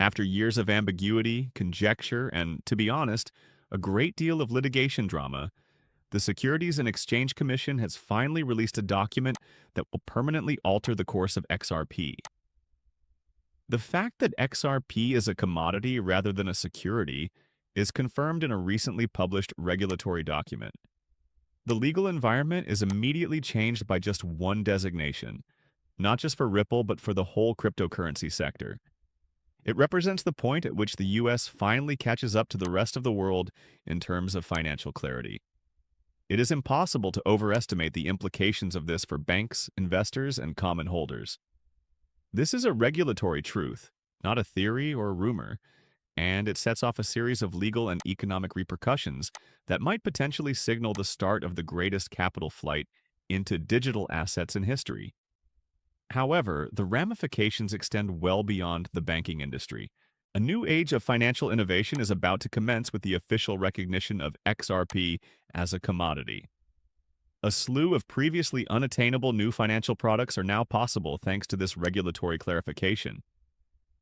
After years of ambiguity, conjecture, and, to be honest, a great deal of litigation drama, the Securities and Exchange Commission has finally released a document that will permanently alter the course of XRP. The fact that XRP is a commodity rather than a security is confirmed in a recently published regulatory document. The legal environment is immediately changed by just one designation, not just for Ripple but for the whole cryptocurrency sector. It represents the point at which the US finally catches up to the rest of the world in terms of financial clarity. It is impossible to overestimate the implications of this for banks, investors, and common holders. This is a regulatory truth, not a theory or a rumor, and it sets off a series of legal and economic repercussions that might potentially signal the start of the greatest capital flight into digital assets in history. However, the ramifications extend well beyond the banking industry. A new age of financial innovation is about to commence with the official recognition of XRP as a commodity. A slew of previously unattainable new financial products are now possible thanks to this regulatory clarification.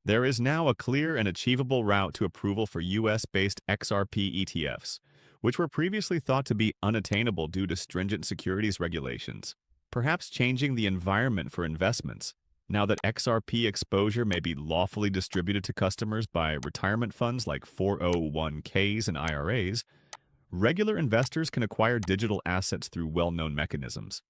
There is now a clear and achievable route to approval for US-based XRP ETFs, which were previously thought to be unattainable due to stringent securities regulations, perhaps changing the environment for investments. Now that XRP exposure may be lawfully distributed to customers by retirement funds like 401ks and IRAs, regular investors can acquire digital assets through well-known mechanisms.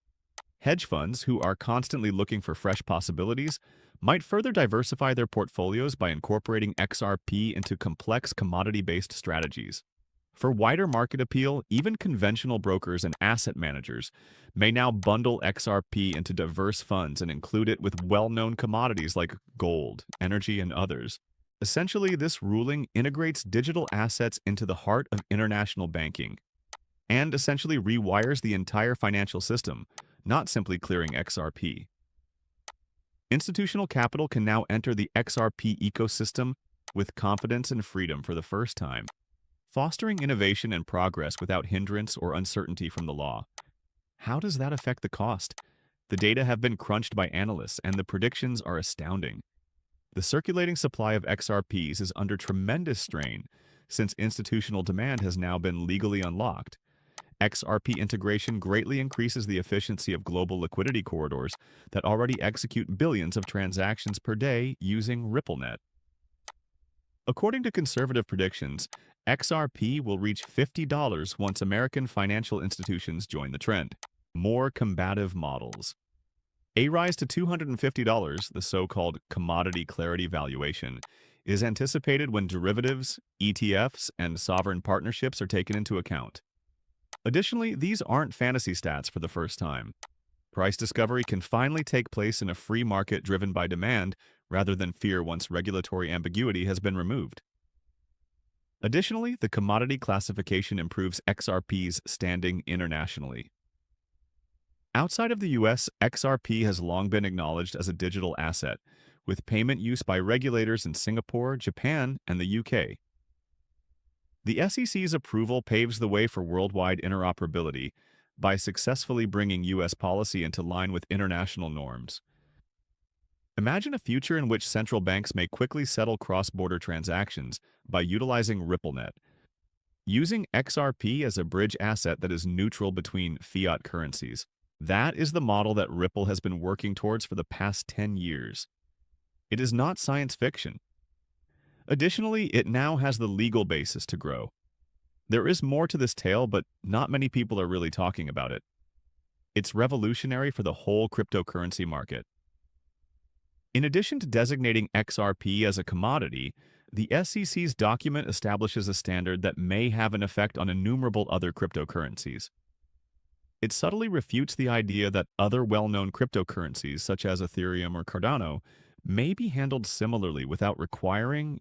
Hedge funds, who are constantly looking for fresh possibilities, might further diversify their portfolios by incorporating XRP into complex commodity-based strategies. For wider market appeal, even conventional brokers and asset managers may now bundle XRP into diverse funds and include it with well-known commodities like gold, energy, and others. Essentially, this ruling integrates digital assets into the heart of international banking and essentially rewires the entire financial system, not simply clearing XRP. Institutional capital can now enter the XRP ecosystem with confidence and freedom for the first time, fostering innovation and progress without hindrance or uncertainty from the law. How does that affect the cost? The data have been crunched by analysts, and the predictions are astounding. The circulating supply of XRPs is under tremendous strain since institutional demand has now been legally unlocked. XRP integration greatly increases the efficiency of global liquidity corridors that already execute billions of transactions per day using RippleNet. According to conservative predictions, XRP will reach $50 once American financial institutions join the trend. More combative models. A rise to $250, the so-called commodity clarity valuation, is anticipated when derivatives, ETFs, and sovereign partnerships are taken into account. Additionally, these aren't fantasy stats for the first time. Price discovery can finally take place in a free market driven by demand rather than fear once regulatory ambiguity has been removed. Additionally, the commodity classification improves XRP's standing internationally. Outside of the US, XRP has long been acknowledged as a digital asset, with payment use by regulators in Singapore, Japan, and the UK. The SEC's approval paves the way for worldwide interoperability by successfully bringing US policy into line with international norms. Imagine a future in which central banks may quickly settle cross-border transactions by utilizing RippleNet, using XRP as a bridge asset that is neutral between fiat currencies. That is the model that Ripple has been working towards for the past 10 years. It is not science fiction. Additionally, it now has the legal basis to grow. There is more to this tale, but not many people are really talking about it. It's revolutionary for the whole cryptocurrency market. In addition to designating XRP as a commodity, the SEC's document establishes a standard that may have an effect on innumerable other cryptocurrencies. It subtly refutes the idea that other well-known cryptocurrencies, such as Ethereum or Cardano, may be handled similarly without requiring,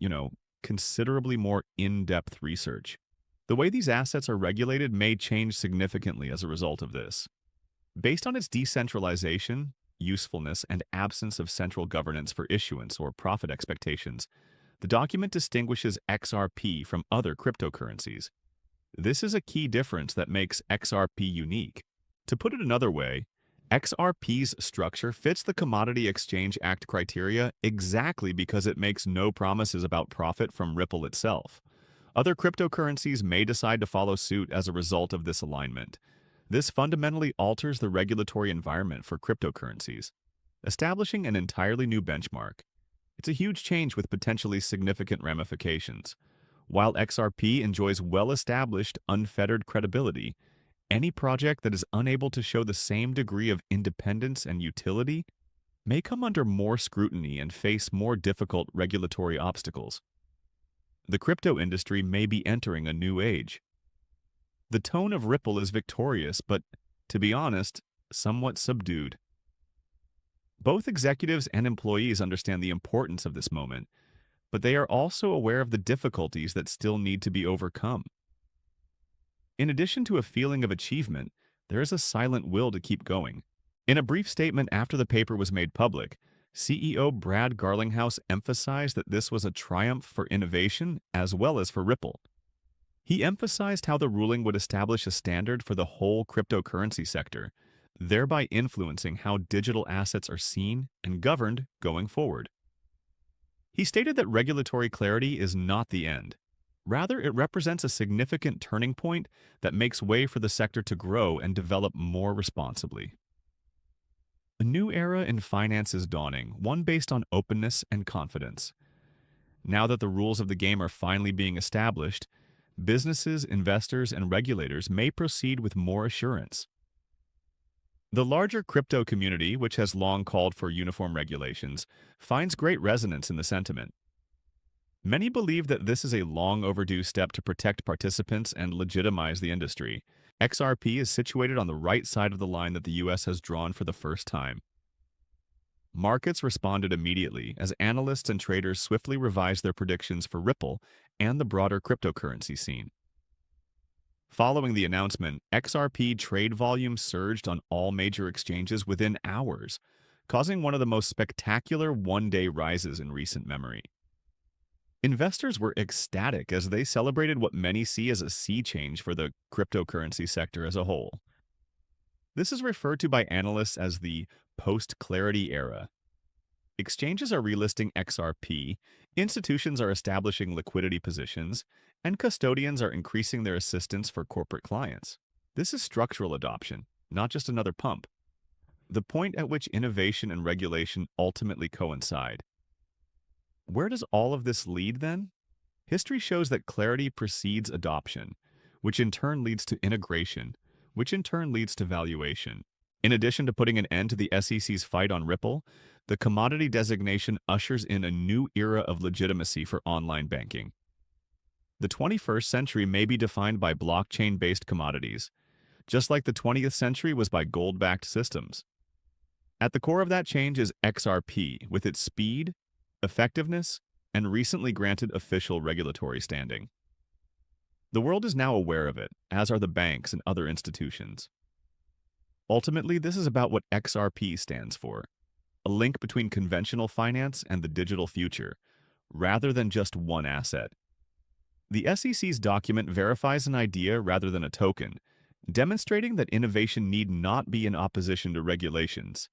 considerably more in-depth research. The way these assets are regulated may change significantly as a result of this. Based on its decentralization, usefulness, and absence of central governance for issuance or profit expectations, the document distinguishes XRP from other cryptocurrencies. This is a key difference that makes XRP unique. To put it another way, XRP's structure fits the Commodity Exchange Act criteria exactly because it makes no promises about profit from Ripple itself. Other cryptocurrencies may decide to follow suit as a result of this alignment. This fundamentally alters the regulatory environment for cryptocurrencies, establishing an entirely new benchmark. It's a huge change with potentially significant ramifications. While XRP enjoys well-established, unfettered credibility, any project that is unable to show the same degree of independence and utility may come under more scrutiny and face more difficult regulatory obstacles. The crypto industry may be entering a new age. The tone of Ripple is victorious, but, to be honest, somewhat subdued. Both executives and employees understand the importance of this moment, but they are also aware of the difficulties that still need to be overcome. In addition to a feeling of achievement, there is a silent will to keep going. In a brief statement after the paper was made public, CEO Brad Garlinghouse emphasized that this was a triumph for innovation as well as for Ripple. He emphasized how the ruling would establish a standard for the whole cryptocurrency sector, thereby influencing how digital assets are seen and governed going forward. He stated that regulatory clarity is not the end. Rather, it represents a significant turning point that makes way for the sector to grow and develop more responsibly. A new era in finance is dawning, one based on openness and confidence. Now that the rules of the game are finally being established, businesses, investors, and regulators may proceed with more assurance. The larger crypto community, which has long called for uniform regulations, finds great resonance in the sentiment. Many believe that this is a long overdue step to protect participants and legitimize the industry. XRP is situated on the right side of the line that the US has drawn for the first time. Markets responded immediately as analysts and traders swiftly revised their predictions for Ripple and the broader cryptocurrency scene. Following the announcement, XRP trade volume surged on all major exchanges within hours, causing one of the most spectacular one-day rises in recent memory. Investors were ecstatic as they celebrated what many see as a sea change for the cryptocurrency sector as a whole. This is referred to by analysts as the post-clarity era. Exchanges are relisting XRP, institutions are establishing liquidity positions, and custodians are increasing their assistance for corporate clients. This is structural adoption, not just another pump. The point at which innovation and regulation ultimately coincide. Where does all of this lead, then? History shows that clarity precedes adoption, which in turn leads to integration, which in turn leads to valuation. In addition to putting an end to the SEC's fight on Ripple, the commodity designation ushers in a new era of legitimacy for online banking. The 21st century may be defined by blockchain-based commodities, just like the 20th century was by gold-backed systems. At the core of that change is XRP, with its speed, effectiveness, and recently granted official regulatory standing. The world is now aware of it, as are the banks and other institutions. Ultimately, this is about what XRP stands for, a link between conventional finance and the digital future, rather than just one asset. The SEC's document verifies an idea rather than a token, demonstrating that innovation need not be in opposition to regulations,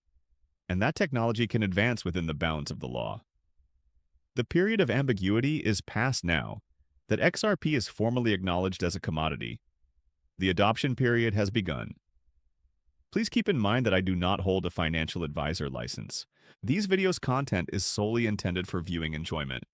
and that technology can advance within the bounds of the law. The period of ambiguity is past now, that XRP is formally acknowledged as a commodity. The adoption period has begun. Please keep in mind that I do not hold a financial advisor license. These videos' content is solely intended for viewing enjoyment.